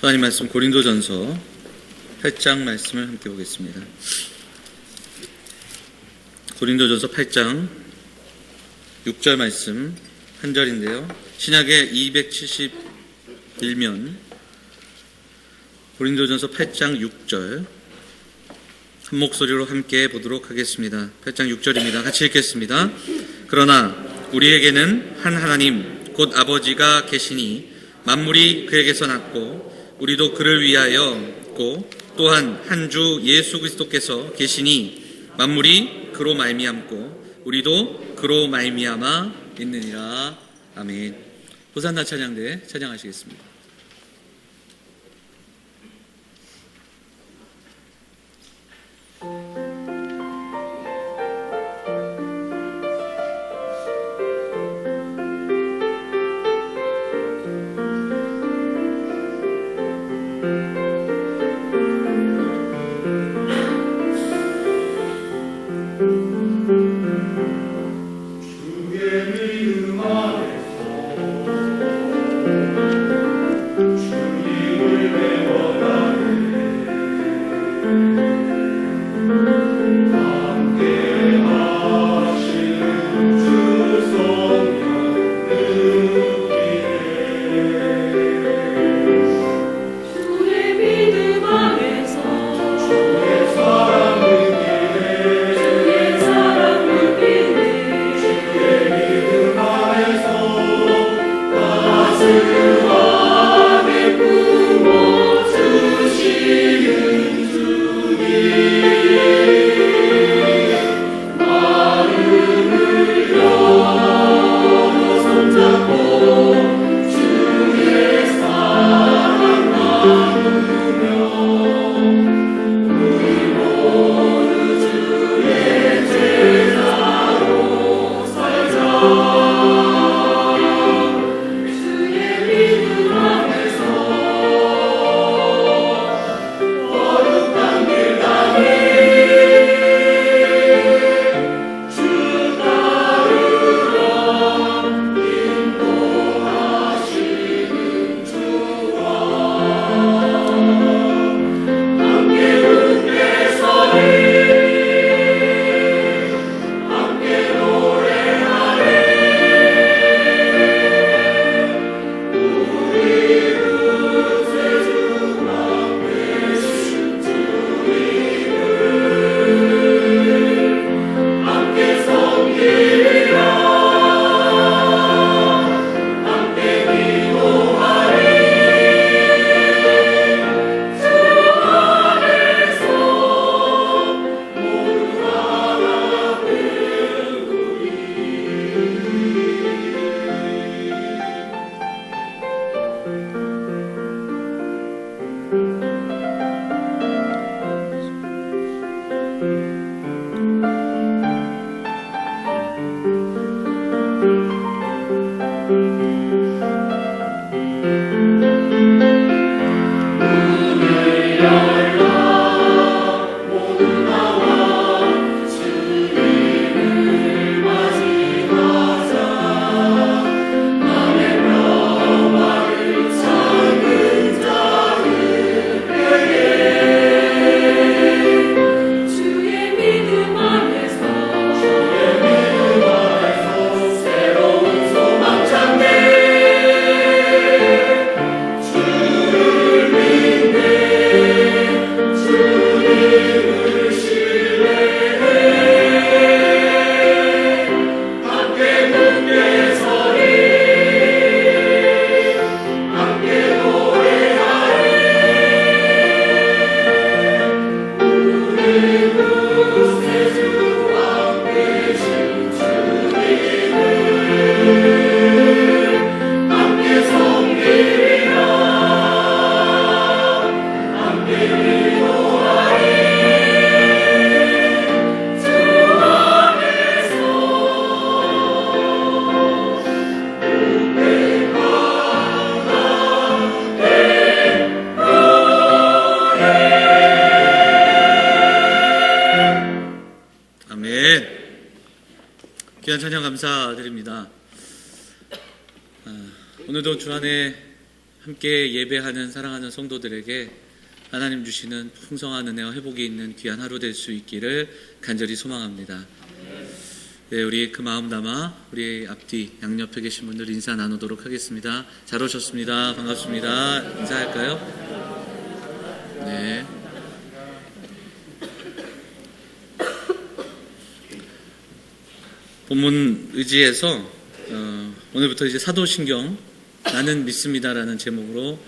하나님 말씀 고린도전서 8장 말씀을 함께 보겠습니다. 고린도전서 8장 6절 말씀 한 절인데요. 신약의 271면 고린도전서 8장 6절 한 목소리로 함께 보도록 하겠습니다. 8장 6절입니다. 같이 읽겠습니다. 그러나 우리에게는 한 하나님 곧 아버지가 계시니 만물이 그에게서 났고 우리도 그를 위하여 있고 또한 한 주 예수 그리스도께서 계시니 만물이 그로 말미암고 우리도 그로 말미암아 있느니라. 아멘. 호산나 찬양대 찬양하시겠습니다. 귀한 찬양 감사드립니다. 오늘도 주안의 함께 예배하는 사랑하는 성도들에게 하나님 주시는 풍성한 은혜와 회복이 있는 귀한 하루 될 수 있기를 간절히 소망합니다. 네, 우리 그 마음 담아 우리 앞뒤 양옆에 계신 분들 인사 나누도록 하겠습니다. 잘 오셨습니다. 반갑습니다. 인사할까요? 네. 본문 의지에서 오늘부터 이제 사도신경 나는 믿습니다라는 제목으로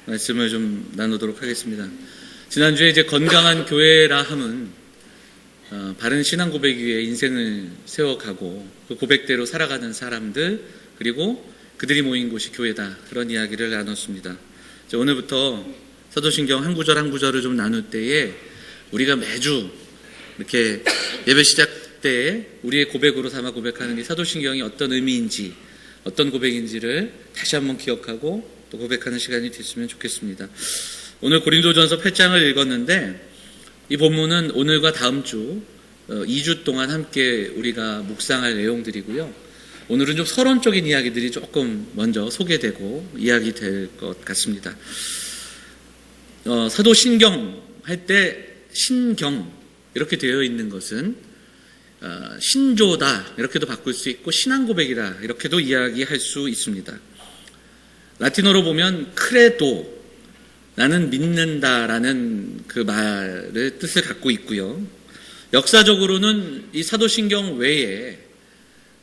말씀을 좀 나누도록 하겠습니다. 지난주에 이제 건강한 교회라 함은 바른 신앙 고백 위에 인생을 세워가고 그 고백대로 살아가는 사람들, 그리고 그들이 모인 곳이 교회다, 그런 이야기를 나눴습니다. 오늘부터 사도신경 한 구절 한 구절을 좀 나눌 때에 우리가 매주 이렇게 예배 시작 때에 우리의 고백으로 삼아 고백하는 게 사도신경이 어떤 의미인지, 어떤 고백인지를 다시 한번 기억하고 또 고백하는 시간이 됐으면 좋겠습니다. 오늘 고린도전서 8장을 읽었는데 이 본문은 오늘과 다음 주 2주 동안 함께 우리가 묵상할 내용들이고요. 오늘은 좀 서론적인 이야기들이 조금 먼저 소개되고 이야기될 것 같습니다. 사도신경 할 때 신경 이렇게 되어 있는 것은 신조다 이렇게도 바꿀 수 있고 신앙고백이라 이렇게도 이야기할 수 있습니다. 라틴어로 보면 크레도, 나는 믿는다라는 그 말의 뜻을 갖고 있고요. 역사적으로는 이 사도신경 외에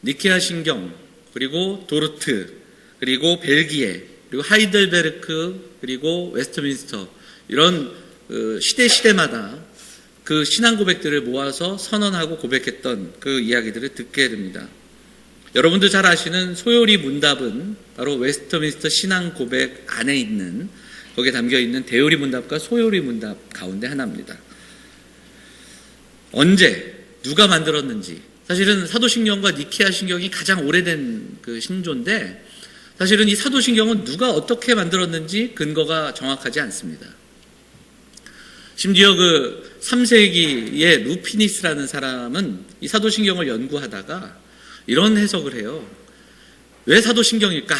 니케아 신경, 그리고 도르트, 그리고 벨기에, 그리고 하이델베르크, 그리고 웨스트민스터, 이런 시대마다 그 신앙 고백들을 모아서 선언하고 고백했던 그 이야기들을 듣게 됩니다. 여러분들 잘 아시는 소요리 문답은 바로 웨스트민스터 신앙 고백 안에 있는, 거기에 담겨있는 대요리 문답과 소요리 문답 가운데 하나입니다. 언제 누가 만들었는지, 사실은 사도신경과 니케아 신경이 가장 오래된 그 신조인데 사실은 이 사도신경은 누가 어떻게 만들었는지 근거가 정확하지 않습니다. 심지어 그 3세기의 루피니스라는 사람은 이 사도신경을 연구하다가 이런 해석을 해요. 왜 사도신경일까?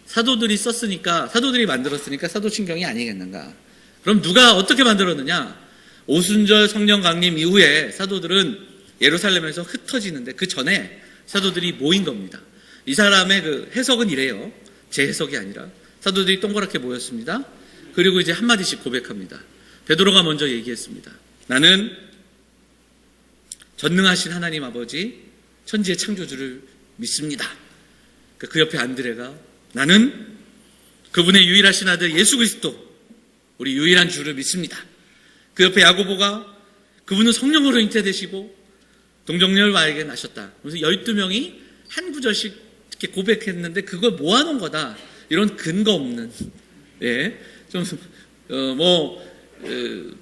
사도들이 썼으니까, 사도들이 만들었으니까 사도신경이 아니겠는가? 그럼 누가 어떻게 만들었느냐? 오순절 성령 강림 이후에 사도들은 예루살렘에서 흩어지는데 그 전에 사도들이 모인 겁니다. 이 사람의 그 해석은 이래요. 제 해석이 아니라 사도들이 동그랗게 모였습니다. 그리고 이제 한마디씩 고백합니다. 베드로가 먼저 얘기했습니다. 나는 전능하신 하나님 아버지, 천지의 창조주를 믿습니다. 그 옆에 안드레가 나는 그분의 유일하신 아들 예수 그리스도, 우리 유일한 주를 믿습니다. 그 옆에 야고보가 그분은 성령으로 잉태되시고 동정녀와에게 나셨다. 그래서 12명이 한 구절씩 이렇게 고백했는데 그걸 모아놓은 거다. 이런 근거 없는,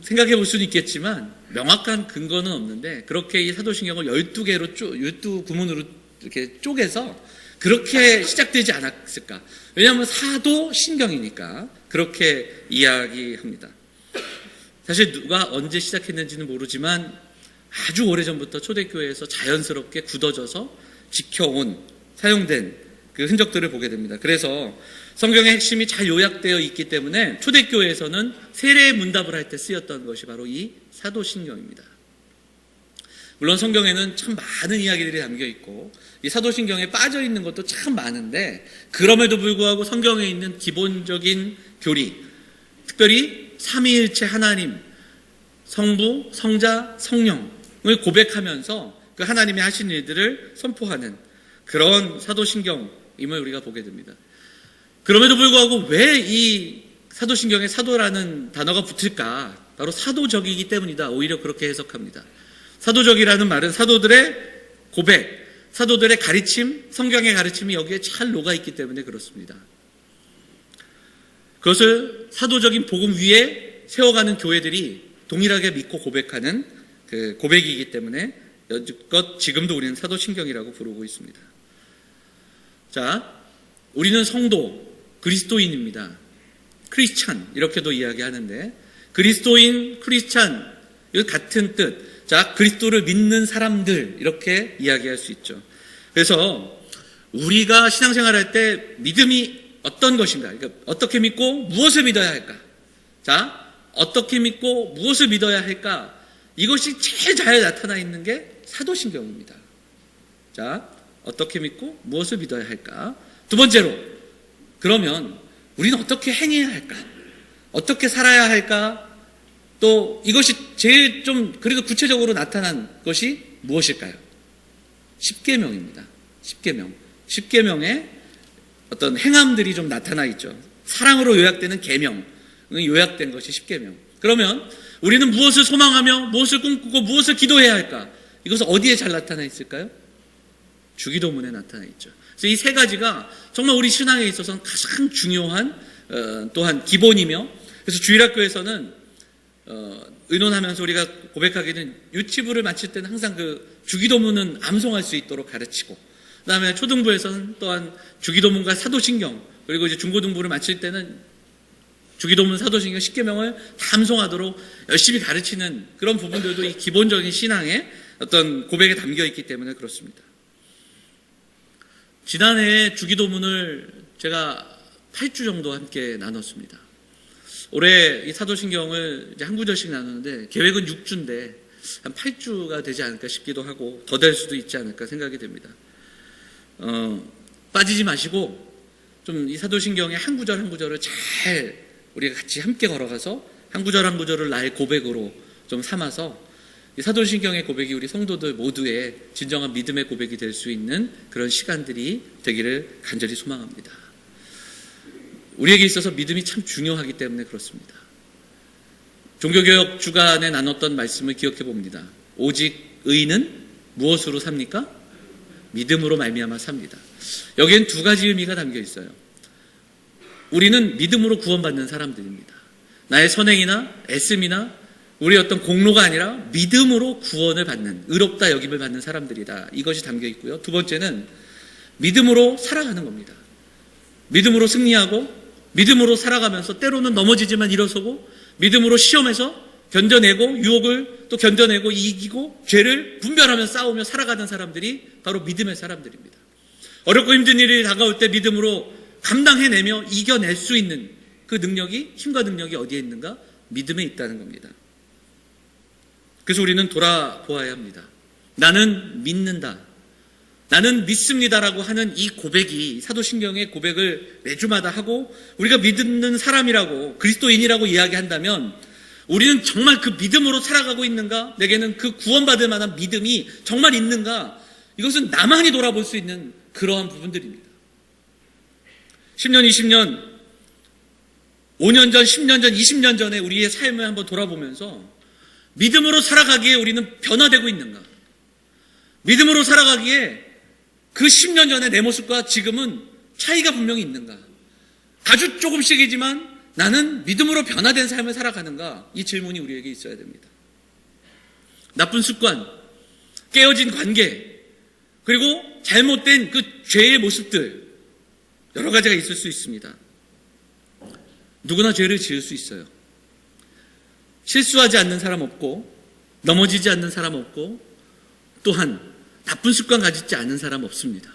생각해 볼 수는 있겠지만 명확한 근거는 없는데 그렇게 이 사도신경을 12개로 12구문으로 이렇게 쪼개서 그렇게 시작되지 않았을까? 왜냐하면 사도신경이니까 그렇게 이야기합니다. 사실 누가 언제 시작했는지는 모르지만 아주 오래전부터 초대교회에서 자연스럽게 굳어져서 지켜온, 사용된 그 흔적들을 보게 됩니다. 그래서 성경의 핵심이 잘 요약되어 있기 때문에 초대교회에서는 세례 문답을 할 때 쓰였던 것이 바로 이 사도신경입니다. 물론 성경에는 참 많은 이야기들이 담겨 있고 이 사도신경에 빠져 있는 것도 참 많은데 그럼에도 불구하고 성경에 있는 기본적인 교리, 특별히 삼위일체 하나님, 성부, 성자, 성령을 고백하면서 그 하나님이 하신 일들을 선포하는 그런 사도신경임을 우리가 보게 됩니다. 그럼에도 불구하고 왜 이 사도신경에 사도라는 단어가 붙을까? 바로 사도적이기 때문이다. 오히려 그렇게 해석합니다. 사도적이라는 말은 사도들의 고백, 사도들의 가르침, 성경의 가르침이 여기에 잘 녹아있기 때문에 그렇습니다. 그것을 사도적인 복음 위에 세워가는 교회들이 동일하게 믿고 고백하는 그 고백이기 때문에 여지껏 지금도 우리는 사도신경이라고 부르고 있습니다. 자, 우리는 성도, 그리스도인입니다. 크리스찬 이렇게도 이야기하는데 그리스도인, 크리스찬 이거 같은 뜻. 자, 그리스도를 믿는 사람들 이렇게 이야기할 수 있죠. 그래서 우리가 신앙생활할 때 믿음이 어떤 것인가? 그러니까 어떻게 믿고 무엇을 믿어야 할까? 자, 어떻게 믿고 무엇을 믿어야 할까? 이것이 제일 잘 나타나 있는 게 사도신경입니다. 자, 어떻게 믿고 무엇을 믿어야 할까? 두 번째로, 그러면 우리는 어떻게 행해야 할까? 어떻게 살아야 할까? 또 이것이 제일 좀 그래도 구체적으로 나타난 것이 무엇일까요? 십계명입니다. 십계명. 십계명에 어떤 행함들이 좀 나타나 있죠. 사랑으로 요약되는 계명, 요약된 것이 십계명. 그러면 우리는 무엇을 소망하며 무엇을 꿈꾸고 무엇을 기도해야 할까? 이것은 어디에 잘 나타나 있을까요? 주기도문에 나타나 있죠. 그래서 이 세 가지가 정말 우리 신앙에 있어서는 가장 중요한 또한 기본이며, 그래서 주일학교에서는 의논하면서 우리가 고백하기는 유치부를 마칠 때는 항상 그 주기도문은 암송할 수 있도록 가르치고, 그 다음에 초등부에서는 또한 주기도문과 사도신경, 그리고 이제 중고등부를 마칠 때는 주기도문, 사도신경, 십계명을 다 암송하도록 열심히 가르치는 그런 부분들도 이 기본적인 신앙의 어떤 고백에 담겨 있기 때문에 그렇습니다. 지난해 주기도문을 제가 8주 정도 함께 나눴습니다. 올해 이 사도신경을 이제 한 구절씩 나누는데 계획은 6주인데 한 8주가 되지 않을까 싶기도 하고 더 될 수도 있지 않을까 생각이 됩니다. 빠지지 마시고 좀 이 사도신경의 한 구절 한 구절을 잘 우리가 같이 함께 걸어가서 한 구절 한 구절을 나의 고백으로 좀 삼아서 이 사도신경의 고백이 우리 성도들 모두의 진정한 믿음의 고백이 될 수 있는 그런 시간들이 되기를 간절히 소망합니다. 우리에게 있어서 믿음이 참 중요하기 때문에 그렇습니다. 종교개혁 주간에 나눴던 말씀을 기억해 봅니다. 오직 의인은 무엇으로 삽니까? 믿음으로 말미암아 삽니다. 여기엔 두 가지 의미가 담겨 있어요. 우리는 믿음으로 구원받는 사람들입니다. 나의 선행이나 애씀이나 우리의 어떤 공로가 아니라 믿음으로 구원을 받는, 의롭다 여김을 받는 사람들이다. 이것이 담겨 있고요. 두 번째는 믿음으로 살아가는 겁니다. 믿음으로 승리하고 믿음으로 살아가면서 때로는 넘어지지만 일어서고 믿음으로 시험에서 견뎌내고 유혹을 또 견뎌내고 이기고 죄를 분별하며 싸우며 살아가는 사람들이 바로 믿음의 사람들입니다. 어렵고 힘든 일이 다가올 때 믿음으로 감당해내며 이겨낼 수 있는 그 능력이, 힘과 능력이 어디에 있는가? 믿음에 있다는 겁니다. 그래서 우리는 돌아보아야 합니다. 나는 믿는다, 나는 믿습니다라고 하는 이 고백이, 사도신경의 고백을 매주마다 하고 우리가 믿는 사람이라고, 그리스도인이라고 이야기한다면 우리는 정말 그 믿음으로 살아가고 있는가? 내게는 그 구원받을 만한 믿음이 정말 있는가? 이것은 나만이 돌아볼 수 있는 그러한 부분들입니다. 10년, 20년, 5년 전, 10년 전, 20년 전에 우리의 삶을 한번 돌아보면서 믿음으로 살아가기에 우리는 변화되고 있는가? 믿음으로 살아가기에 그 10년 전의 내 모습과 지금은 차이가 분명히 있는가? 아주 조금씩이지만 나는 믿음으로 변화된 삶을 살아가는가? 이 질문이 우리에게 있어야 됩니다. 나쁜 습관, 깨어진 관계, 그리고 잘못된 그 죄의 모습들, 여러 가지가 있을 수 있습니다. 누구나 죄를 지을 수 있어요. 실수하지 않는 사람 없고, 넘어지지 않는 사람 없고, 또한 나쁜 습관 가지지 않은 사람 없습니다.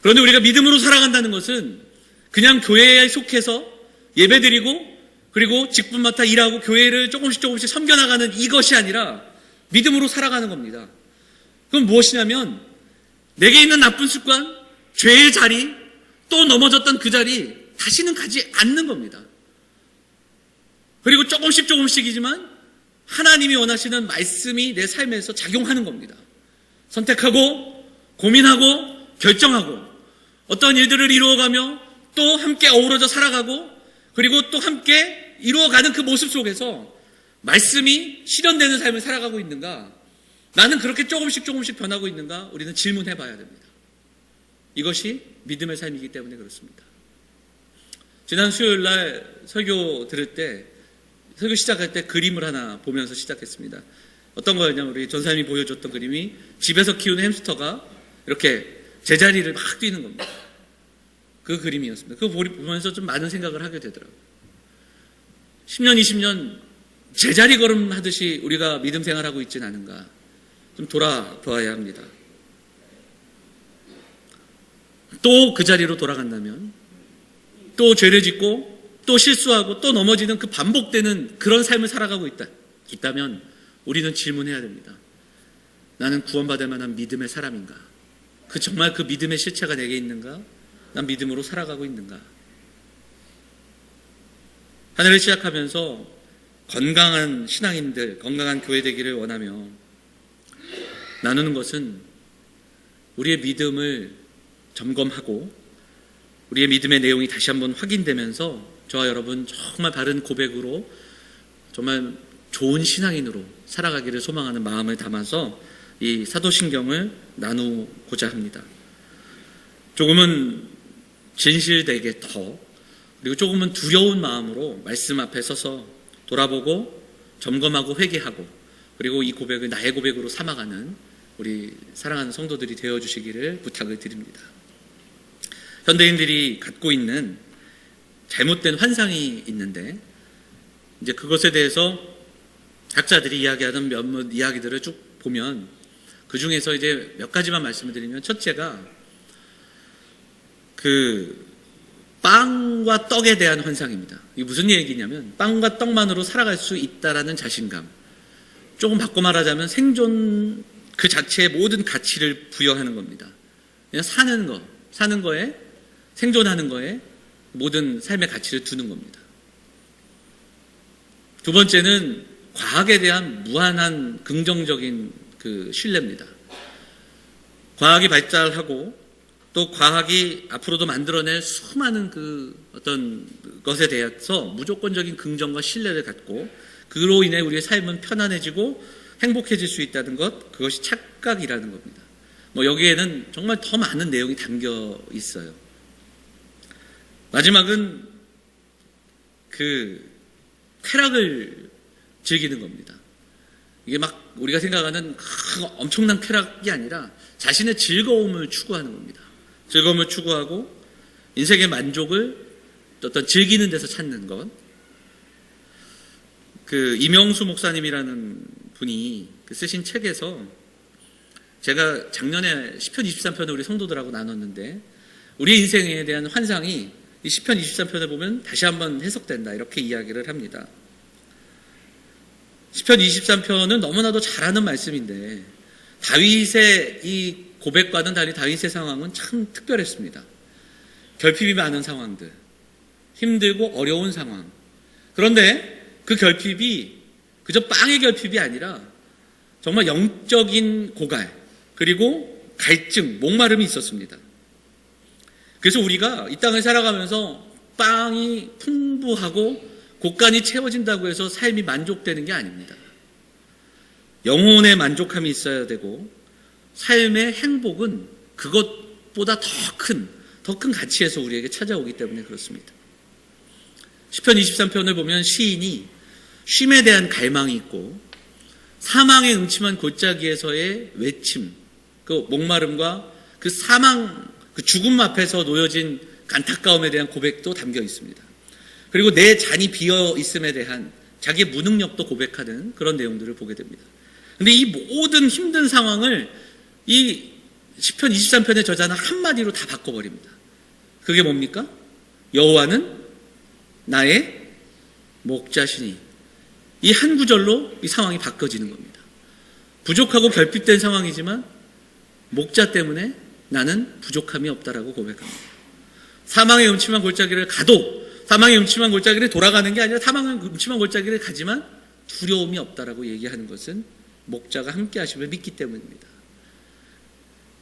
그런데 우리가 믿음으로 살아간다는 것은 그냥 교회에 속해서 예배드리고 그리고 직분 맡아 일하고 교회를 조금씩 섬겨나가는 이것이 아니라 믿음으로 살아가는 겁니다. 그건 무엇이냐면 내게 있는 나쁜 습관, 죄의 자리, 또 넘어졌던 그 자리 다시는 가지 않는 겁니다. 그리고 조금씩이지만 하나님이 원하시는 말씀이 내 삶에서 작용하는 겁니다. 선택하고 고민하고 결정하고 어떤 일들을 이루어가며 또 함께 어우러져 살아가고 그리고 또 함께 이루어가는 그 모습 속에서 말씀이 실현되는 삶을 살아가고 있는가? 나는 그렇게 조금씩 변하고 있는가? 우리는 질문해 봐야 됩니다. 이것이 믿음의 삶이기 때문에 그렇습니다. 지난 수요일 날 설교 들을 때, 설교 시작할 때 그림을 하나 보면서 시작했습니다. 어떤 거였냐면 우리 전사님이 보여줬던 그림이 집에서 키우는 햄스터가 이렇게 제자리를 막 뛰는 겁니다. 그 그림이었습니다. 그거 보면서 좀 많은 생각을 하게 되더라고요. 10년, 20년 제자리 걸음 하듯이 우리가 믿음 생활하고 있지는 않은가? 좀 돌아보아야 합니다. 또 그 자리로 돌아간다면 또 죄를 짓고 또 실수하고 또 넘어지는 그 반복되는 그런 삶을 살아가고 있다면 우리는 질문해야 됩니다. 나는 구원받을 만한 믿음의 사람인가? 정말 그 믿음의 실체가 내게 있는가? 난 믿음으로 살아가고 있는가? 한 해를 시작하면서 건강한 신앙인들, 건강한 교회 되기를 원하며 나누는 것은 우리의 믿음을 점검하고 우리의 믿음의 내용이 다시 한번 확인되면서 저와 여러분 정말 바른 고백으로 정말 좋은 신앙인으로 살아가기를 소망하는 마음을 담아서 이 사도신경을 나누고자 합니다. 조금은 진실되게 그리고 조금은 두려운 마음으로 말씀 앞에 서서 돌아보고 점검하고 회개하고 그리고 이 고백을 나의 고백으로 삼아가는 우리 사랑하는 성도들이 되어주시기를 부탁을 드립니다. 현대인들이 갖고 있는 잘못된 환상이 있는데 이제 그것에 대해서 학자들이 이야기하던 몇몇 이야기들을 쭉 보면 그 중에서 이제 몇 가지만 말씀을 드리면 첫째가 그 빵과 떡에 대한 환상입니다. 이게 무슨 얘기냐면 빵과 떡만으로 살아갈 수 있다라는 자신감. 조금 바꿔 말하자면 생존 그 자체의 모든 가치를 부여하는 겁니다. 그냥 사는 거에 생존하는 거에 모든 삶의 가치를 두는 겁니다. 두 번째는 과학에 대한 무한한 긍정적인 그 신뢰입니다. 과학이 발달하고 또 과학이 앞으로도 만들어낼 수많은 그 어떤 것에 대해서 무조건적인 긍정과 신뢰를 갖고 그로 인해 우리의 삶은 편안해지고 행복해질 수 있다는 것, 그것이 착각이라는 겁니다. 여기에는 정말 더 많은 내용이 담겨 있어요. 마지막은 그 쾌락을 즐기는 겁니다. 이게 막 우리가 생각하는 엄청난 쾌락이 아니라 자신의 즐거움을 추구하는 겁니다. 즐거움을 추구하고 인생의 만족을 어떤 즐기는 데서 찾는 것. 그 이명수 목사님이라는 분이 쓰신 책에서 제가 작년에 시편 23편을 우리 성도들하고 나눴는데 우리 인생에 대한 환상이 이 시편 23편을 보면 다시 한번 해석된다 이렇게 이야기를 합니다. 시편 23편은 너무나도 잘 아는 말씀인데 다윗의 이 고백과는 달리 다윗의 상황은 참 특별했습니다. 결핍이 많은 상황들, 힘들고 어려운 상황. 그런데 그 결핍이 그저 빵의 결핍이 아니라 정말 영적인 고갈, 그리고 갈증, 목마름이 있었습니다. 그래서 우리가 이 땅을 살아가면서 빵이 풍부하고 곳간이 채워진다고 해서 삶이 만족되는 게 아닙니다. 영혼의 만족함이 있어야 되고 삶의 행복은 그것보다 더 큰 가치에서 우리에게 찾아오기 때문에 그렇습니다. 시편 23편을 보면 시인이 쉼에 대한 갈망이 있고 사망의 음침한 골짜기에서의 외침, 그 목마름과 그 사망, 그 죽음 앞에서 놓여진 안타까움에 대한 고백도 담겨 있습니다. 그리고 내 잔이 비어 있음에 대한 자기의 무능력도 고백하는 그런 내용들을 보게 됩니다. 그런데 이 모든 힘든 상황을 이 시편 23편의 저자는 한마디로 다 바꿔버립니다. 그게 뭡니까? 여호와는 나의 목자시니. 이 한 구절로 이 상황이 바꿔지는 겁니다. 부족하고 결핍된 상황이지만 목자 때문에 나는 부족함이 없다라고 고백합니다. 사망의 음침한 골짜기를 가도 사망의 음침한 골짜기를 돌아가는 게 아니라 사망의 음침한 골짜기를 가지만 두려움이 없다라고 얘기하는 것은 목자가 함께 하심을 믿기 때문입니다.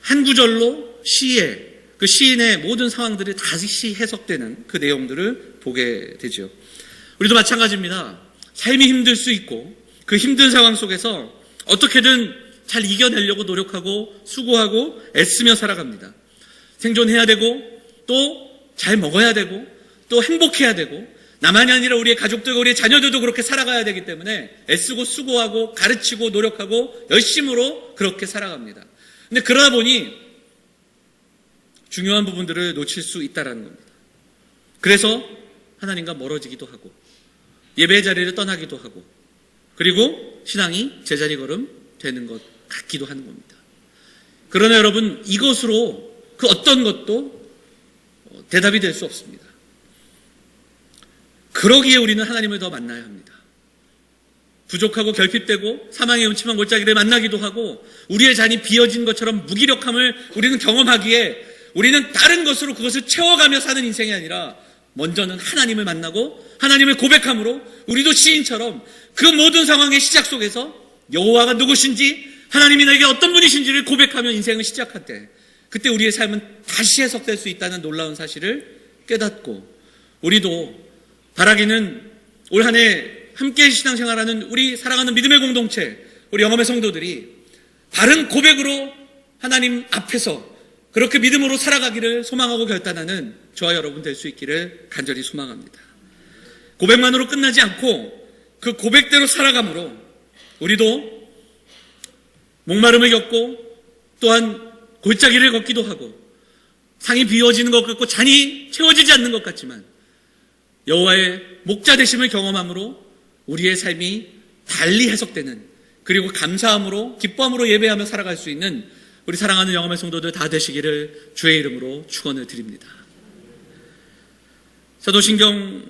한 구절로 그 시인의 모든 상황들이 다시 해석되는 그 내용들을 보게 되죠. 우리도 마찬가지입니다. 삶이 힘들 수 있고 그 힘든 상황 속에서 어떻게든 잘 이겨내려고 노력하고 수고하고 애쓰며 살아갑니다. 생존해야 되고 또 잘 먹어야 되고 또 행복해야 되고 나만이 아니라 우리의 가족들과 우리의 자녀들도 그렇게 살아가야 되기 때문에 애쓰고 수고하고 가르치고 노력하고 열심으로 그렇게 살아갑니다. 근데 그러다 보니 중요한 부분들을 놓칠 수 있다는 겁니다. 그래서 하나님과 멀어지기도 하고 예배의 자리를 떠나기도 하고 그리고 신앙이 제자리 걸음 되는 것 같기도 하는 겁니다. 그러나 여러분 이것으로 그 어떤 것도 대답이 될 수 없습니다. 그러기에 우리는 하나님을 더 만나야 합니다. 부족하고 결핍되고 사망의 음침한 골짜기를 만나기도 하고 우리의 잔이 비어진 것처럼 무기력함을 우리는 경험하기에 우리는 다른 것으로 그것을 채워가며 사는 인생이 아니라 먼저는 하나님을 만나고 하나님을 고백함으로 우리도 시인처럼 그 모든 상황의 시작 속에서 여호와가 누구신지 하나님이 나에게 어떤 분이신지를 고백하며 인생을 시작할 때 그때 우리의 삶은 다시 해석될 수 있다는 놀라운 사실을 깨닫고 우리도 바라기는 올 한 해 함께 신앙생활하는 우리 사랑하는 믿음의 공동체 우리 영험의 성도들이 바른 고백으로 하나님 앞에서 그렇게 믿음으로 살아가기를 소망하고 결단하는 저와 여러분 될 수 있기를 간절히 소망합니다. 고백만으로 끝나지 않고 그 고백대로 살아감으로 우리도 목마름을 겪고 또한 골짜기를 걷기도 하고 상이 비워지는 것 같고 잔이 채워지지 않는 것 같지만 여호와의 목자 되심을 경험함으로 우리의 삶이 달리 해석되는 그리고 감사함으로 기뻐함으로 예배하며 살아갈 수 있는 우리 사랑하는 영험의 성도들 다 되시기를 주의 이름으로 축원을 드립니다. 사도신경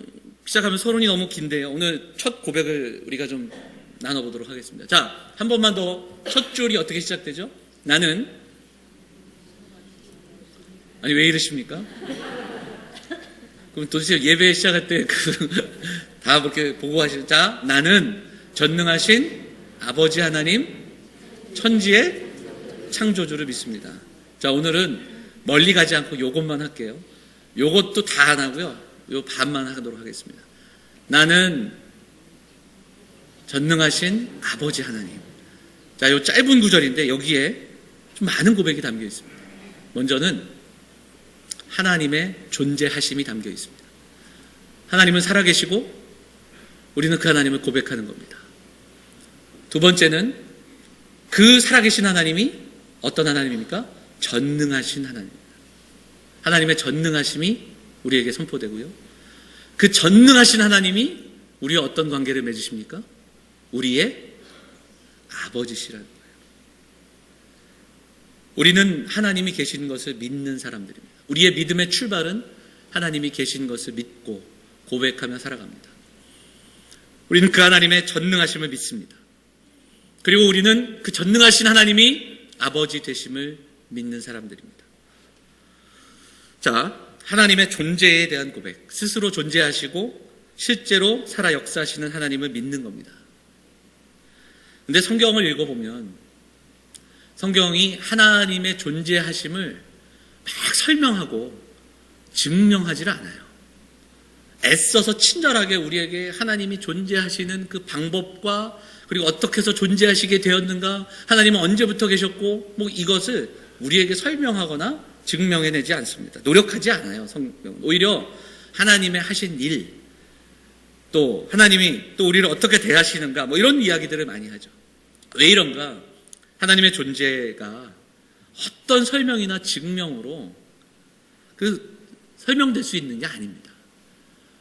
시작하면 서론이 너무 긴데요. 오늘 첫 고백을 우리가 좀 나눠보도록 하겠습니다. 자, 한 번만 더 첫 줄이 어떻게 시작되죠? 나는 아니 왜 이러십니까? 그럼 도대체 예배 시작할 때 다 그렇게 보고 하시죠. 자, 나는 전능하신 아버지 하나님 천지의 창조주를 믿습니다. 자, 오늘은 멀리 가지 않고 요것만 할게요. 요것도 다 안 하고요. 요 반만 하도록 하겠습니다. 나는 전능하신 아버지 하나님. 자, 요 짧은 구절인데 여기에 좀 많은 고백이 담겨 있습니다. 먼저는 하나님의 존재하심이 담겨 있습니다. 하나님은 살아계시고 우리는 그 하나님을 고백하는 겁니다. 두 번째는 그 살아계신 하나님이 어떤 하나님입니까? 전능하신 하나님입니다. 하나님의 전능하심이 우리에게 선포되고요. 그 전능하신 하나님이 우리와 어떤 관계를 맺으십니까? 우리의 아버지시라는 거예요. 우리는 하나님이 계신 것을 믿는 사람들입니다. 우리의 믿음의 출발은 하나님이 계신 것을 믿고 고백하며 살아갑니다. 우리는 그 하나님의 전능하심을 믿습니다. 그리고 우리는 그 전능하신 하나님이 아버지 되심을 믿는 사람들입니다. 자, 하나님의 존재에 대한 고백, 스스로 존재하시고 실제로 살아 역사하시는 하나님을 믿는 겁니다. 근데 성경을 읽어보면 성경이 하나님의 존재하심을 막 설명하고 증명하지를 않아요. 애써서 친절하게 우리에게 하나님이 존재하시는 그 방법과 그리고 어떻게 해서 존재하시게 되었는가, 하나님은 언제부터 계셨고 뭐 이것을 우리에게 설명하거나 증명해내지 않습니다. 노력하지 않아요. 성경은 오히려 하나님의 하신 일, 또 하나님이 또 우리를 어떻게 대하시는가 뭐 이런 이야기들을 많이 하죠. 왜 이런가? 하나님의 존재가 어떤 설명이나 증명으로 그 설명될 수 있는 게 아닙니다.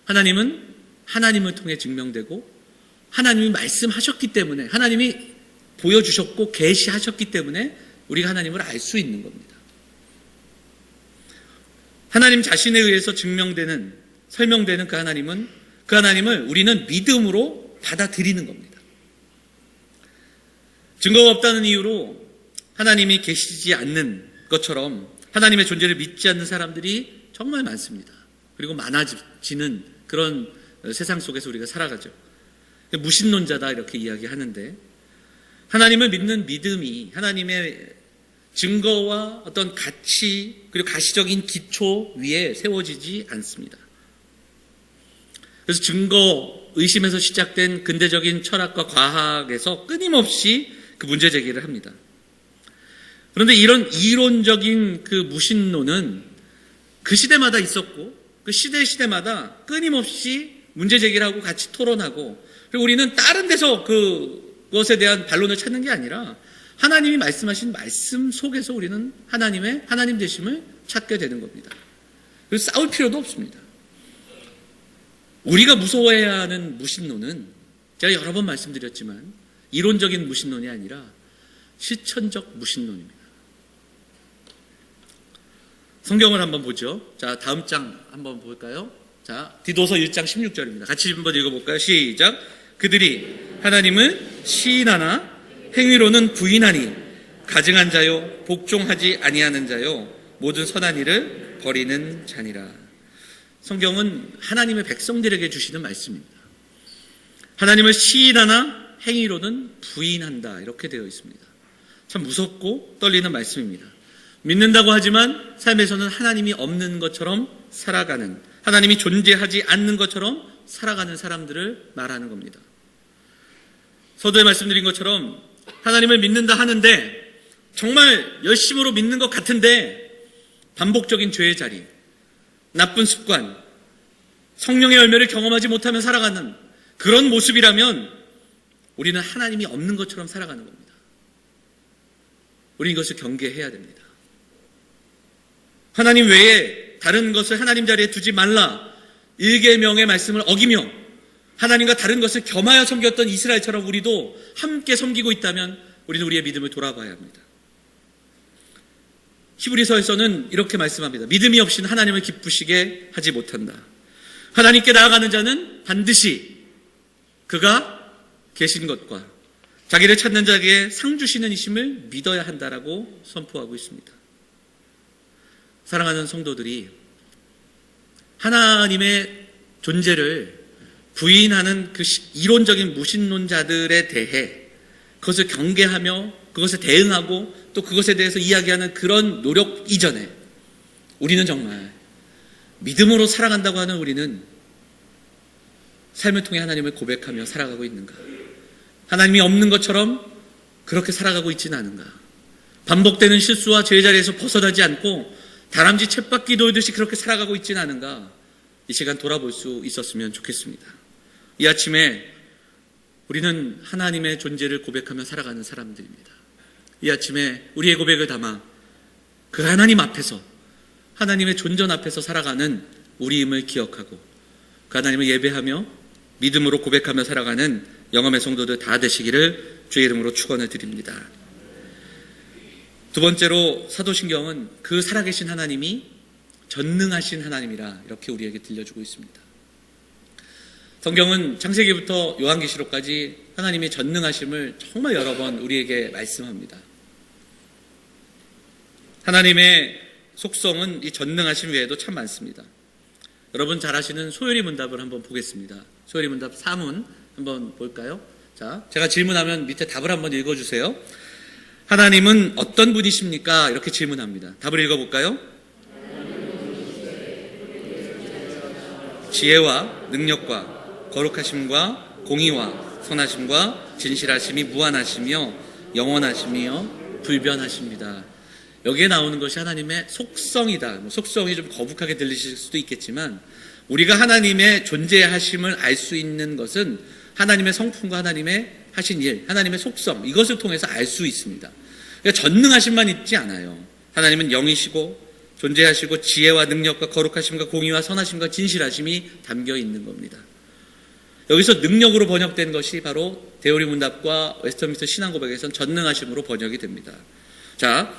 하나님은 하나님을 통해 증명되고 하나님이 말씀하셨기 때문에, 하나님이 보여주셨고 계시하셨기 때문에 우리가 하나님을 알 수 있는 겁니다. 하나님 자신에 의해서 증명되는, 설명되는 그 하나님을 우리는 믿음으로 받아들이는 겁니다. 증거가 없다는 이유로 하나님이 계시지 않는 것처럼 하나님의 존재를 믿지 않는 사람들이 정말 많습니다. 그리고 많아지는 그런 세상 속에서 우리가 살아가죠. 무신론자다 이렇게 이야기하는데, 하나님을 믿는 믿음이 하나님의 증거와 어떤 가치 그리고 가시적인 기초 위에 세워지지 않습니다. 그래서 증거, 의심에서 시작된 근대적인 철학과 과학에서 끊임없이 그 문제 제기를 합니다. 그런데 이런 이론적인 그 무신론은 그 시대마다 있었고 그 시대마다 끊임없이 문제 제기를 하고 같이 토론하고, 그리고 우리는 다른 데서 그것에 대한 반론을 찾는 게 아니라 하나님이 말씀하신 말씀 속에서 우리는 하나님의 하나님 되심을 찾게 되는 겁니다. 그래서 싸울 필요도 없습니다. 우리가 무서워해야 하는 무신론은 제가 여러 번 말씀드렸지만 이론적인 무신론이 아니라 실천적 무신론입니다. 성경을 한번 보죠. 자, 다음 장 한번 볼까요? 자, 디도서 1장 16절입니다. 같이 한번 읽어볼까요? 시작. 그들이 하나님을 시인하나 행위로는 부인하니 가증한 자요 복종하지 아니하는 자요 모든 선한 일을 버리는 자니라. 성경은 하나님의 백성들에게 주시는 말씀입니다. 하나님을 시인하나 행위로는 부인한다, 이렇게 되어 있습니다. 참 무섭고 떨리는 말씀입니다. 믿는다고 하지만 삶에서는 하나님이 없는 것처럼 살아가는, 하나님이 존재하지 않는 것처럼 살아가는 사람들을 말하는 겁니다. 서두에 말씀드린 것처럼 하나님을 믿는다 하는데 정말 열심으로 믿는 것 같은데 반복적인 죄의 자리, 나쁜 습관, 성령의 열매를 경험하지 못하며 살아가는 그런 모습이라면 우리는 하나님이 없는 것처럼 살아가는 겁니다. 우리는 이것을 경계해야 됩니다. 하나님 외에 다른 것을 하나님 자리에 두지 말라, 일계명의 말씀을 어기며 하나님과 다른 것을 겸하여 섬겼던 이스라엘처럼 우리도 함께 섬기고 있다면 우리는 우리의 믿음을 돌아봐야 합니다. 히브리서에서는 이렇게 말씀합니다. 믿음이 없이는 하나님을 기쁘시게 하지 못한다. 하나님께 나아가는 자는 반드시 그가 계신 것과 자기를 찾는 자에게 상 주시는 이심을 믿어야 한다라고 선포하고 있습니다. 사랑하는 성도들이 하나님의 존재를 부인하는 그 이론적인 무신론자들에 대해 그것을 경계하며 그것에 대응하고 또 그것에 대해서 이야기하는 그런 노력 이전에 우리는 정말 믿음으로 살아간다고 하는 우리는 삶을 통해 하나님을 고백하며 살아가고 있는가? 하나님이 없는 것처럼 그렇게 살아가고 있지는 않은가? 반복되는 실수와 죄의 자리에서 벗어나지 않고 다람쥐 쳇바퀴 돌듯이 그렇게 살아가고 있지는 않은가? 이 시간 돌아볼 수 있었으면 좋겠습니다. 이 아침에 우리는 하나님의 존재를 고백하며 살아가는 사람들입니다. 이 아침에 우리의 고백을 담아 그 하나님 앞에서, 하나님의 존전 앞에서 살아가는 우리임을 기억하고 그 하나님을 예배하며 믿음으로 고백하며 살아가는 영험의 성도들 다 되시기를 주의 이름으로 축원을 드립니다. 두 번째로 사도신경은 그 살아계신 하나님이 전능하신 하나님이라 이렇게 우리에게 들려주고 있습니다. 성경은 창세기부터 요한계시록까지 하나님의 전능하심을 정말 여러 번 우리에게 말씀합니다. 하나님의 속성은 이 전능하심 외에도 참 많습니다. 여러분 잘 아시는 소요리 문답을 한번 보겠습니다. 소요리 문답 4문 한번 볼까요? 자, 제가 질문하면 밑에 답을 한번 읽어주세요. 하나님은 어떤 분이십니까? 이렇게 질문합니다. 답을 읽어볼까요? 지혜와 능력과 거룩하심과 공의와 선하심과 진실하심이 무한하시며 영원하시며 불변하십니다. 여기에 나오는 것이 하나님의 속성이다. 속성이 좀 거북하게 들리실 수도 있겠지만 우리가 하나님의 존재하심을 알 수 있는 것은 하나님의 성품과 하나님의 하신 일, 하나님의 속성, 이것을 통해서 알 수 있습니다. 그러니까 전능하심만 있지 않아요. 하나님은 영이시고 존재하시고 지혜와 능력과 거룩하심과 공의와 선하심과 진실하심이 담겨 있는 겁니다. 여기서 능력으로 번역된 것이 바로 데오리 문답과 웨스터민스터 신앙고백에서는 전능하심으로 번역이 됩니다. 자,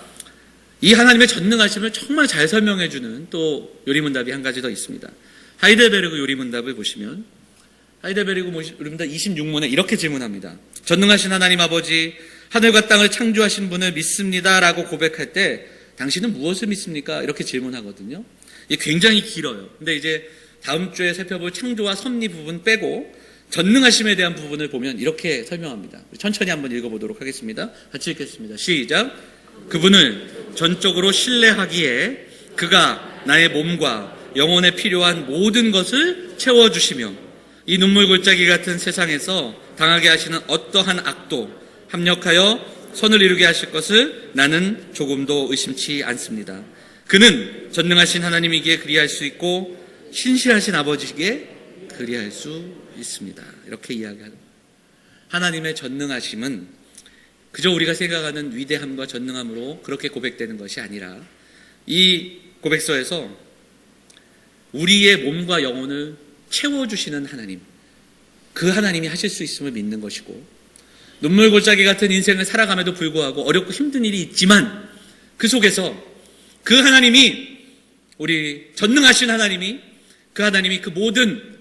이 하나님의 전능하심을 정말 잘 설명해주는 또 요리문답이 한 가지 더 있습니다. 하이델베르그 요리문답을 보시면 하이델베르그 요리문답 26문에 이렇게 질문합니다. 전능하신 하나님 아버지, 하늘과 땅을 창조하신 분을 믿습니다 라고 고백할 때 당신은 무엇을 믿습니까? 이렇게 질문하거든요. 이게 굉장히 길어요. 근데 이제 다음 주에 살펴볼 창조와 섭리 부분 빼고 전능하심에 대한 부분을 보면 이렇게 설명합니다. 천천히 한번 읽어보도록 하겠습니다. 같이 읽겠습니다. 시작. 그분을 전적으로 신뢰하기에 그가 나의 몸과 영혼에 필요한 모든 것을 채워주시며 이 눈물 골짜기 같은 세상에서 당하게 하시는 어떠한 악도 합력하여 선을 이루게 하실 것을 나는 조금도 의심치 않습니다. 그는 전능하신 하나님이기에 그리할 수 있고 신실하신 아버지기에 그리할 수 있습니다. 이렇게 이야기하는 하나님의 전능하심은 그저 우리가 생각하는 위대함과 전능함으로 그렇게 고백되는 것이 아니라 이 고백서에서 우리의 몸과 영혼을 채워주시는 하나님, 그 하나님이 하실 수 있음을 믿는 것이고 눈물 골짜기 같은 인생을 살아감에도 불구하고 어렵고 힘든 일이 있지만 그 속에서 그 하나님이, 우리 전능하신 하나님이 그 하나님이 그 모든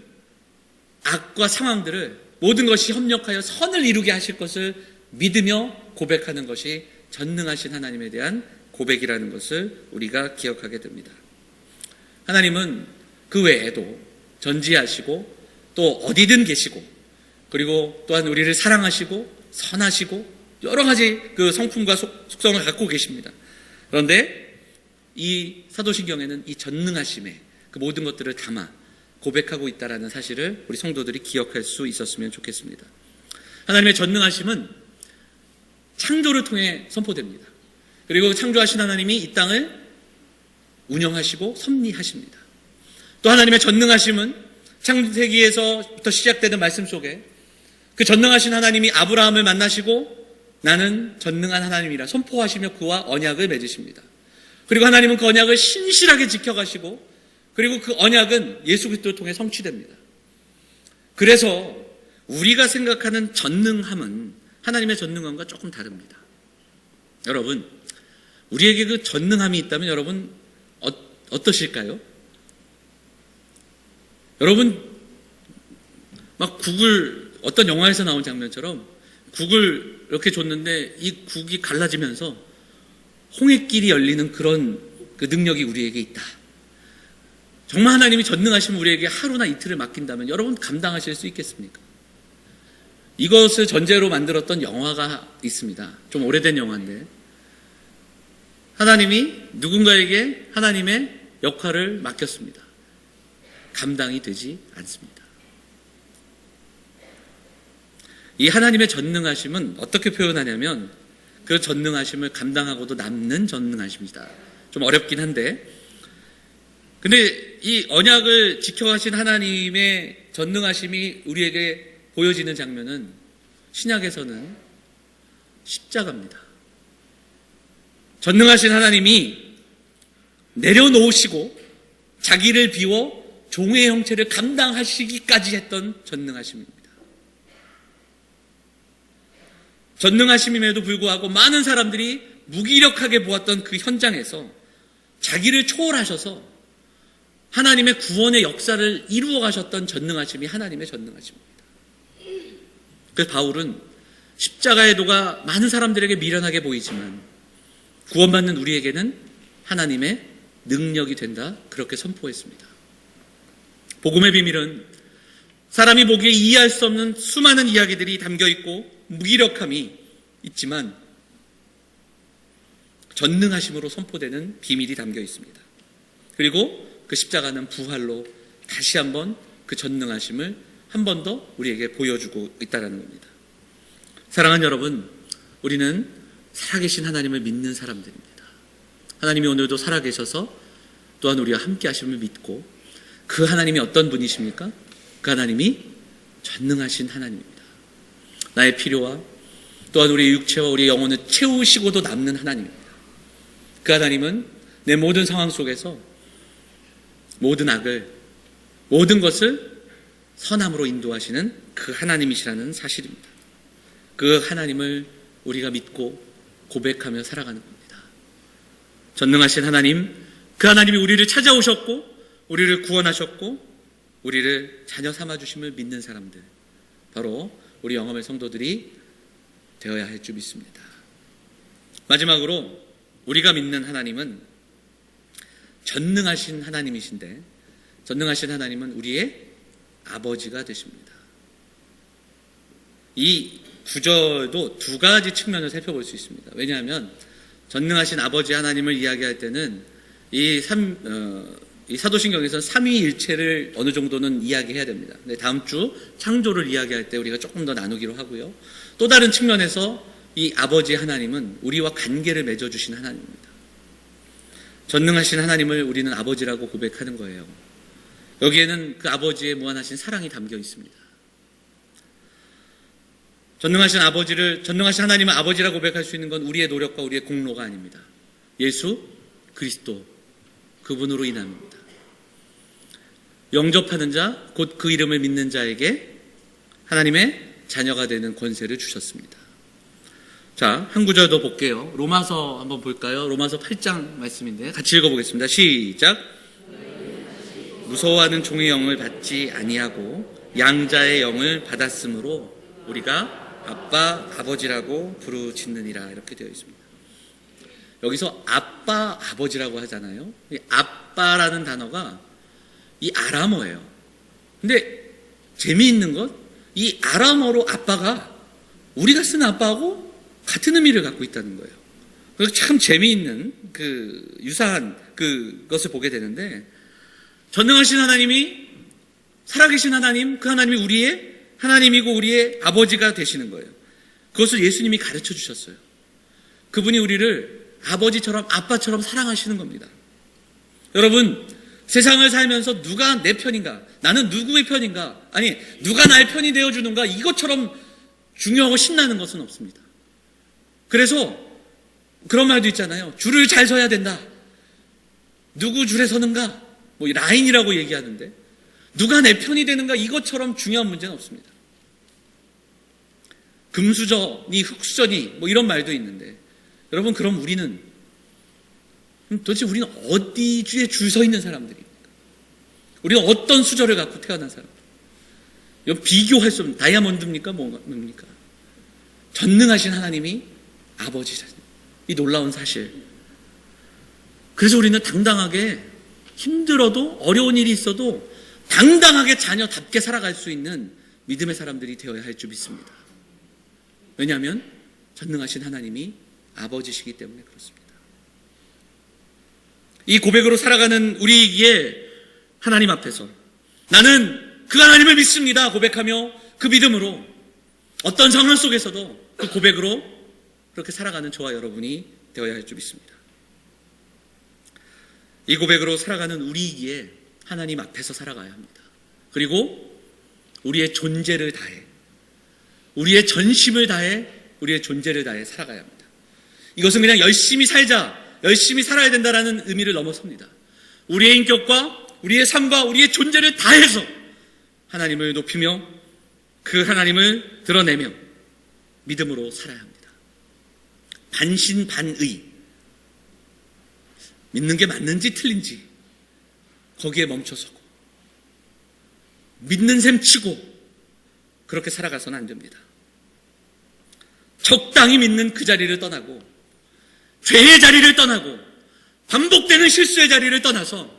악과 상황들을 모든 것이 협력하여 선을 이루게 하실 것을 믿으며 고백하는 것이 전능하신 하나님에 대한 고백이라는 것을 우리가 기억하게 됩니다. 하나님은 그 외에도 전지하시고 또 어디든 계시고 그리고 또한 우리를 사랑하시고 선하시고 여러 가지 그 성품과 속성을 갖고 계십니다. 그런데 이 사도신경에는 이 전능하심에 그 모든 것들을 담아 고백하고 있다는 사실을 우리 성도들이 기억할 수 있었으면 좋겠습니다. 하나님의 전능하심은 창조를 통해 선포됩니다. 그리고 창조하신 하나님이 이 땅을 운영하시고 섭리하십니다. 또 하나님의 전능하심은 창세기에서부터 시작되는 말씀 속에 그 전능하신 하나님이 아브라함을 만나시고 나는 전능한 하나님이라 선포하시며 그와 언약을 맺으십니다. 그리고 하나님은 그 언약을 신실하게 지켜가시고 그리고 그 언약은 예수 그리스도를 통해 성취됩니다. 그래서 우리가 생각하는 전능함은 하나님의 전능함과 조금 다릅니다. 여러분, 우리에게 그 전능함이 있다면 여러분 어떠실까요? 여러분 막 국을 어떤 영화에서 나온 장면처럼 국을 이렇게 줬는데 이 국이 갈라지면서 홍해길이 열리는 그런 그 능력이 우리에게 있다. 정말 하나님이 전능하시면 우리에게 하루나 이틀을 맡긴다면 여러분 감당하실 수 있겠습니까? 이것을 전제로 만들었던 영화가 있습니다. 좀 오래된 영화인데 하나님이 누군가에게 하나님의 역할을 맡겼습니다. 감당이 되지 않습니다. 이 하나님의 전능하심은 어떻게 표현하냐면 그 전능하심을 감당하고도 남는 전능하심이다. 좀 어렵긴 한데 근데 이 언약을 지켜가신 하나님의 전능하심이 우리에게 보여지는 장면은 신약에서는 십자가입니다. 전능하신 하나님이 내려놓으시고 자기를 비워 종의 형체를 감당하시기까지 했던 전능하심입니다. 전능하심임에도 불구하고 많은 사람들이 무기력하게 보았던 그 현장에서 자기를 초월하셔서 하나님의 구원의 역사를 이루어 가셨던 전능하심이 하나님의 전능하심입니다. 그래서 바울은 십자가의 도가 많은 사람들에게 미련하게 보이지만 구원받는 우리에게는 하나님의 능력이 된다. 그렇게 선포했습니다. 복음의 비밀은 사람이 보기에 이해할 수 없는 수많은 이야기들이 담겨있고 무기력함이 있지만 전능하심으로 선포되는 비밀이 담겨 있습니다. 그리고 그 십자가는 부활로 다시 한번 그 전능하심을 한 번 더 우리에게 보여주고 있다는 겁니다. 사랑하는 여러분, 우리는 살아계신 하나님을 믿는 사람들입니다. 하나님이 오늘도 살아계셔서 또한 우리와 함께 하심을 믿고 그 하나님이 어떤 분이십니까? 그 하나님이 전능하신 하나님입니다. 나의 필요와 또한 우리의 육체와 우리의 영혼을 채우시고도 남는 하나님입니다. 그 하나님은 내 모든 상황 속에서 모든 악을, 모든 것을 선함으로 인도하시는 그 하나님이시라는 사실입니다. 그 하나님을 우리가 믿고 고백하며 살아가는 겁니다. 전능하신 하나님, 그 하나님이 우리를 찾아오셨고 우리를 구원하셨고 우리를 자녀 삼아주심을 믿는 사람들, 바로 우리 영험의 성도들이 되어야 할 줄 믿습니다. 마지막으로 우리가 믿는 하나님은 전능하신 하나님이신데 전능하신 하나님은 우리의 아버지가 되십니다. 이 구절도 두 가지 측면을 살펴볼 수 있습니다. 왜냐하면 전능하신 아버지 하나님을 이야기할 때는 이 사도신경에서는 삼위일체를 어느 정도는 이야기해야 됩니다. 근데 다음 주 창조를 이야기할 때 우리가 조금 더 나누기로 하고요. 또 다른 측면에서 이 아버지 하나님은 우리와 관계를 맺어주신 하나님입니다. 전능하신 하나님을 우리는 아버지라고 고백하는 거예요. 여기에는 그 아버지의 무한하신 사랑이 담겨 있습니다. 전능하신 하나님을 아버지라고 고백할 수 있는 건 우리의 노력과 우리의 공로가 아닙니다. 예수 그리스도 그분으로 인합니다. 영접하는 자, 곧 그 이름을 믿는 자에게 하나님의 자녀가 되는 권세를 주셨습니다. 자, 한 구절 더 볼게요. 로마서 한번 볼까요? 로마서 8장 말씀인데 같이 읽어보겠습니다. 시작. 무서워하는 종의 영을 받지 아니하고 양자의 영을 받았으므로 우리가 아빠, 아버지라고 부르짖느니라 이렇게 되어 있습니다. 여기서 아빠, 아버지라고 하잖아요. 이 아빠라는 단어가 이 아람어예요. 근데 재미있는 것, 이 아람어로 아빠가 우리가 쓰는 아빠하고 같은 의미를 갖고 있다는 거예요. 그래서 참 재미있는 유사한 그것을 보게 되는데, 전능하신 하나님이, 살아계신 하나님, 그 하나님이 우리의 하나님이고 우리의 아버지가 되시는 거예요. 그것을 예수님이 가르쳐 주셨어요. 그분이 우리를 아버지처럼 아빠처럼 사랑하시는 겁니다. 여러분, 세상을 살면서 누가 내 편인가, 나는 누구의 편인가, 아니 누가 나의 편이 되어주는가, 이것처럼 중요하고 신나는 것은 없습니다. 그래서 그런 말도 있잖아요. 줄을 잘 서야 된다. 누구 줄에 서는가, 뭐 라인이라고 얘기하는데 누가 내 편이 되는가, 이것처럼 중요한 문제는 없습니다. 금수저니 흙수저니 뭐 이런 말도 있는데, 여러분, 그럼 도대체 우리는 어디에 줄 서 있는 사람들입니까? 우리는 어떤 수저를 갖고 태어난 사람들? 비교할 수 없는 다이아몬드입니까? 뭡니까? 전능하신 하나님이 아버지시다. 이 놀라운 사실. 그래서 우리는 당당하게, 힘들어도 어려운 일이 있어도 당당하게 자녀답게 살아갈 수 있는 믿음의 사람들이 되어야 할 줄 믿습니다. 왜냐하면 전능하신 하나님이 아버지시기 때문에 그렇습니다. 이 고백으로 살아가는 우리에게 하나님 앞에서 나는 그 하나님을 믿습니다 고백하며 그 믿음으로 어떤 상황 속에서도 그 고백으로 그렇게 살아가는 저와 여러분이 되어야 할 줄 믿습니다. 이 고백으로 살아가는 우리이기에 하나님 앞에서 살아가야 합니다. 그리고 우리의 존재를 다해, 우리의 전심을 다해, 우리의 존재를 다해 살아가야 합니다. 이것은 그냥 열심히 살자, 열심히 살아야 된다라는 의미를 넘어섭니다. 우리의 인격과 우리의 삶과 우리의 존재를 다해서 하나님을 높이며 그 하나님을 드러내며 믿음으로 살아야 합니다. 반신반의, 믿는 게 맞는지 틀린지 거기에 멈춰서고 믿는 셈 치고 그렇게 살아가서는 안 됩니다. 적당히 믿는 그 자리를 떠나고 죄의 자리를 떠나고 반복되는 실수의 자리를 떠나서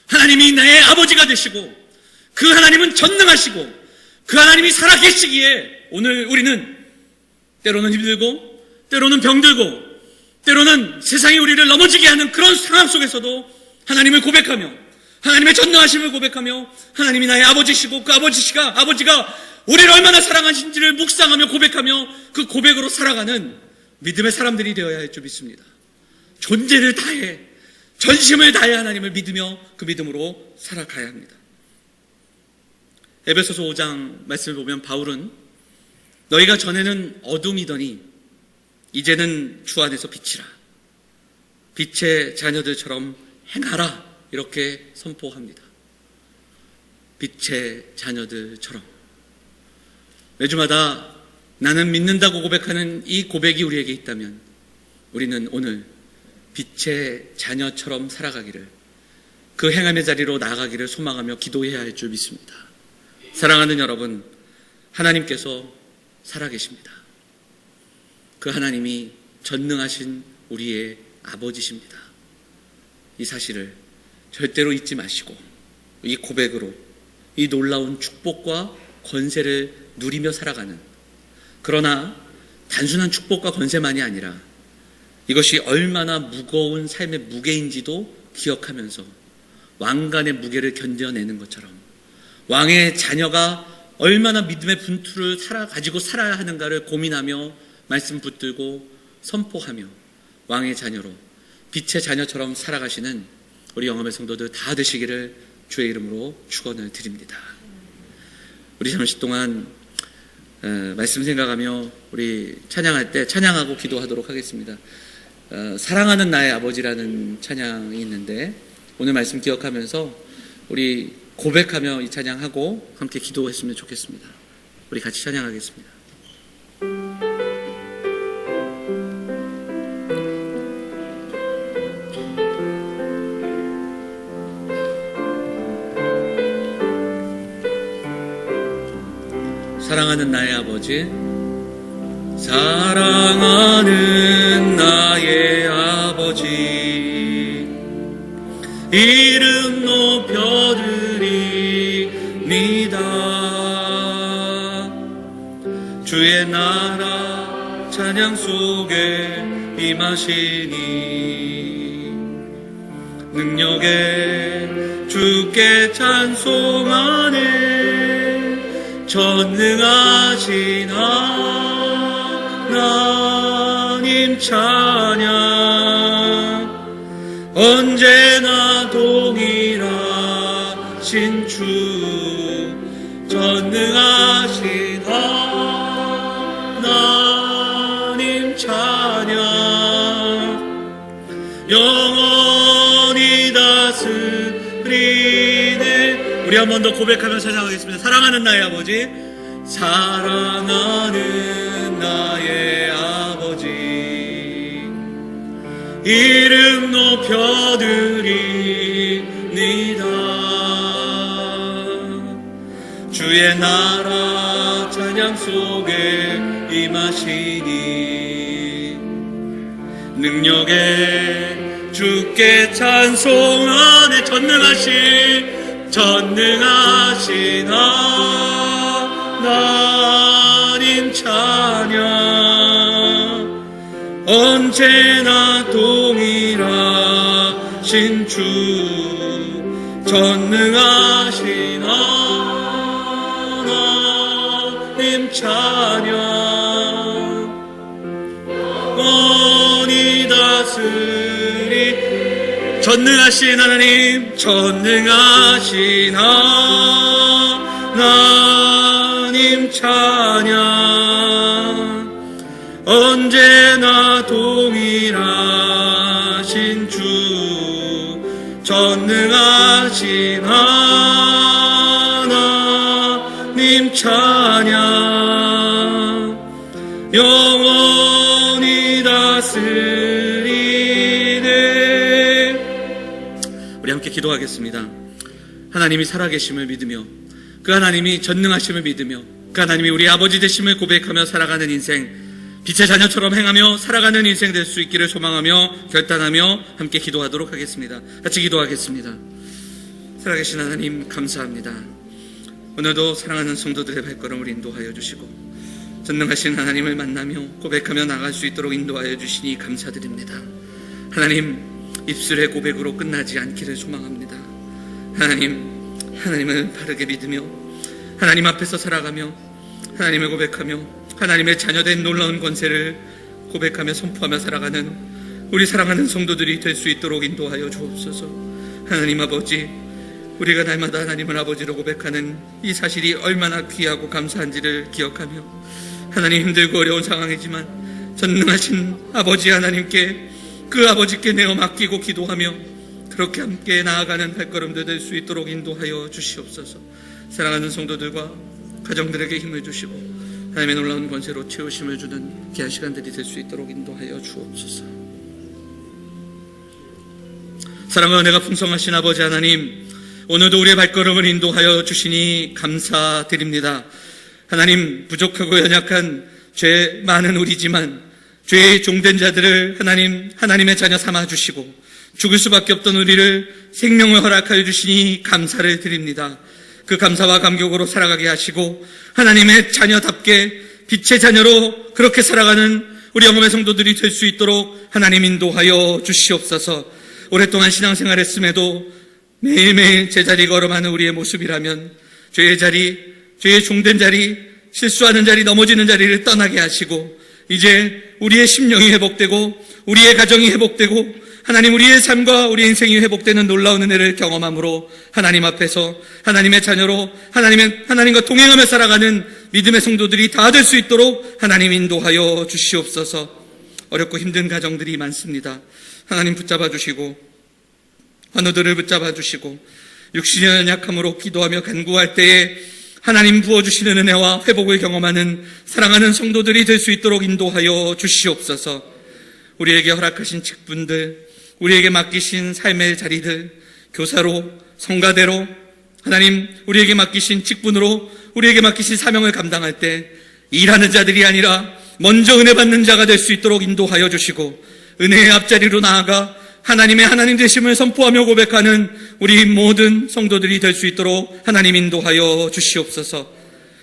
하나님이 나의 아버지가 되시고 그 하나님은 전능하시고 그 하나님이 살아계시기에 오늘 우리는 때로는 힘들고 때로는 병들고 때로는 세상이 우리를 넘어지게 하는 그런 상황 속에서도 하나님을 고백하며 하나님의 전능하심을 고백하며 하나님이 나의 아버지시고 그 아버지가 우리를 얼마나 사랑하신지를 묵상하며 고백하며 그 고백으로 살아가는 믿음의 사람들이 되어야 할 줄 믿습니다. 존재를 다해 전심을 다해 하나님을 믿으며 그 믿음으로 살아가야 합니다. 에베소서 5장 말씀을 보면 바울은 너희가 전에는 어둠이더니 이제는 주 안에서 빛이라, 빛의 자녀들처럼 행하라 이렇게 선포합니다. 빛의 자녀들처럼. 매주마다 나는 믿는다고 고백하는 이 고백이 우리에게 있다면 우리는 오늘 빛의 자녀처럼 살아가기를, 그 행함의 자리로 나아가기를 소망하며 기도해야 할 줄 믿습니다. 사랑하는 여러분, 하나님께서 살아계십니다. 그 하나님이 전능하신 우리의 아버지십니다. 이 사실을 절대로 잊지 마시고 이 고백으로 이 놀라운 축복과 권세를 누리며 살아가는, 그러나 단순한 축복과 권세만이 아니라 이것이 얼마나 무거운 삶의 무게인지도 기억하면서 왕관의 무게를 견뎌내는 것처럼 왕의 자녀가 얼마나 믿음의 분투를 가지고 살아야 하는가를 고민하며 말씀 붙들고 선포하며 왕의 자녀로 빛의 자녀처럼 살아가시는 우리 영암의 성도들 다 되시기를 주의 이름으로 축원을 드립니다. 우리 잠시 동안 말씀 생각하며 우리 찬양할 때 찬양하고 기도하도록 하겠습니다. 사랑하는 나의 아버지라는 찬양이 있는데 오늘 말씀 기억하면서 우리 고백하며 이 찬양하고 함께 기도했으면 좋겠습니다. 우리 같이 찬양하겠습니다. 사랑하는 나의 아버지, 사랑하는 나의 아버지, 이름 높여드립니다. 주의 나라 찬양 속에 임하시니 능력에 주께 찬송하네. 전능하신 하나님 찬양, 언제나 동일하신 주, 전능하신 하나님 찬양, 영원히 다스리네. 우리 한 번 더 고백하며 찬양하겠습니다. 사랑하는 나의 아버지, 사랑하는 나의 아버지, 이름 높여드립니다. 주의 나라 찬양 속에 임하시니 능력에 주께 찬송하네. 전능하신 하나님 찬양, 언제나 동일하신 주, 전능하신 하나님 찬양, 영원히 다스리. 전능하신 하나님, 전능하신 하나님 찬양, 언제나 동일하신 주, 전능하신 하나님 찬양, 영원히 다스리네. 우리 함께 기도하겠습니다. 하나님이 살아계심을 믿으며 그 하나님이 전능하심을 믿으며 그 하나님이 우리 아버지 되심을 고백하며 살아가는 인생, 빛의 자녀처럼 행하며 살아가는 인생 될 수 있기를 소망하며 결단하며 함께 기도하도록 하겠습니다. 같이 기도하겠습니다. 살아계신 하나님 감사합니다. 오늘도 사랑하는 성도들의 발걸음을 인도하여 주시고 전능하신 하나님을 만나며 고백하며 나갈 수 있도록 인도하여 주시니 감사드립니다. 하나님, 입술의 고백으로 끝나지 않기를 소망합니다. 하나님을 바르게 믿으며 하나님 앞에서 살아가며 하나님을 고백하며 하나님의 자녀된 놀라운 권세를 고백하며 선포하며 살아가는 우리 사랑하는 성도들이 될 수 있도록 인도하여 주옵소서. 하나님 아버지, 우리가 날마다 하나님을 아버지로 고백하는 이 사실이 얼마나 귀하고 감사한지를 기억하며 하나님, 힘들고 어려운 상황이지만 전능하신 아버지 하나님께, 그 아버지께 내어 맡기고 기도하며 그렇게 함께 나아가는 발걸음들 될 수 있도록 인도하여 주시옵소서. 사랑하는 성도들과 가정들에게 힘을 주시고 하나님의 놀라운 권세로 채우심을 주는 귀한 시간들이 될 수 있도록 인도하여 주옵소서. 사랑과 은혜가 풍성하신 아버지 하나님, 오늘도 우리의 발걸음을 인도하여 주시니 감사드립니다. 하나님, 부족하고 연약한 죄 많은 우리지만 죄의 종된 자들을 하나님의 자녀 삼아주시고 죽을 수밖에 없던 우리를 생명을 허락하여 주시니 감사를 드립니다. 그 감사와 감격으로 살아가게 하시고 하나님의 자녀답게 빛의 자녀로 그렇게 살아가는 우리 영혼의 성도들이 될 수 있도록 하나님 인도하여 주시옵소서. 오랫동안 신앙생활 했음에도 매일매일 제자리 걸어가는 우리의 모습이라면 죄의 자리, 죄의 종된 자리, 실수하는 자리, 넘어지는 자리를 떠나게 하시고 이제 우리의 심령이 회복되고 우리의 가정이 회복되고 하나님, 우리의 삶과 우리 인생이 회복되는 놀라운 은혜를 경험함으로 하나님 앞에서 하나님의 자녀로 하나님과 동행하며 살아가는 믿음의 성도들이 다 될 수 있도록 하나님 인도하여 주시옵소서. 어렵고 힘든 가정들이 많습니다. 하나님 붙잡아 주시고 환우들을 붙잡아 주시고 육신의 연약함으로 기도하며 간구할 때에 하나님 부어주시는 은혜와 회복을 경험하는 사랑하는 성도들이 될 수 있도록 인도하여 주시옵소서. 우리에게 허락하신 직분들, 우리에게 맡기신 삶의 자리들, 교사로, 성가대로 하나님 우리에게 맡기신 직분으로 우리에게 맡기신 사명을 감당할 때 일하는 자들이 아니라 먼저 은혜 받는 자가 될 수 있도록 인도하여 주시고, 은혜의 앞자리로 나아가 하나님의 하나님 되심을 선포하며 고백하는 우리 모든 성도들이 될 수 있도록 하나님 인도하여 주시옵소서.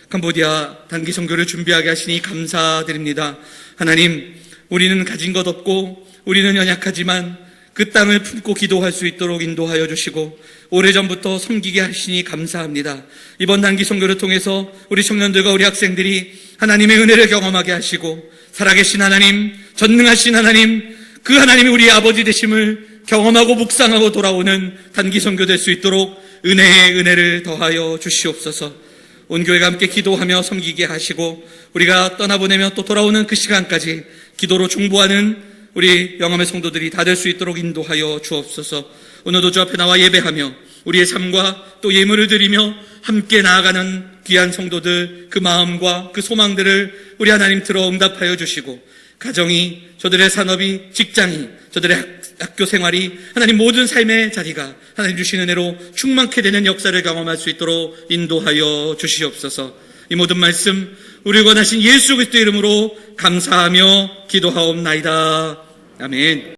캄보디아 단기 선교를 준비하게 하시니 감사드립니다. 하나님, 우리는 가진 것 없고 우리는 연약하지만 그 땅을 품고 기도할 수 있도록 인도하여 주시고, 오래전부터 섬기게 하시니 감사합니다. 이번 단기 선교를 통해서 우리 청년들과 우리 학생들이 하나님의 은혜를 경험하게 하시고, 살아계신 하나님, 전능하신 하나님, 그 하나님이 우리의 아버지 되심을 경험하고 묵상하고 돌아오는 단기 선교 될 수 있도록 은혜의 은혜를 더하여 주시옵소서. 온 교회가 함께 기도하며 섬기게 하시고, 우리가 떠나보내며 또 돌아오는 그 시간까지 기도로 중보하는 우리 영암의 성도들이 다 될 수 있도록 인도하여 주옵소서. 오늘도 주 앞에 나와 예배하며 우리의 삶과 또 예물을 드리며 함께 나아가는 귀한 성도들, 그 마음과 그 소망들을 우리 하나님 들어 응답하여 주시고, 가정이, 저들의 산업이, 직장이, 저들의 학교 생활이, 하나님 모든 삶의 자리가 하나님 주신 은혜로 충만케 되는 역사를 경험할 수 있도록 인도하여 주시옵소서. 이 모든 말씀 우리 원하신 예수 그리스도의 이름으로 감사하며 기도하옵나이다. 아멘.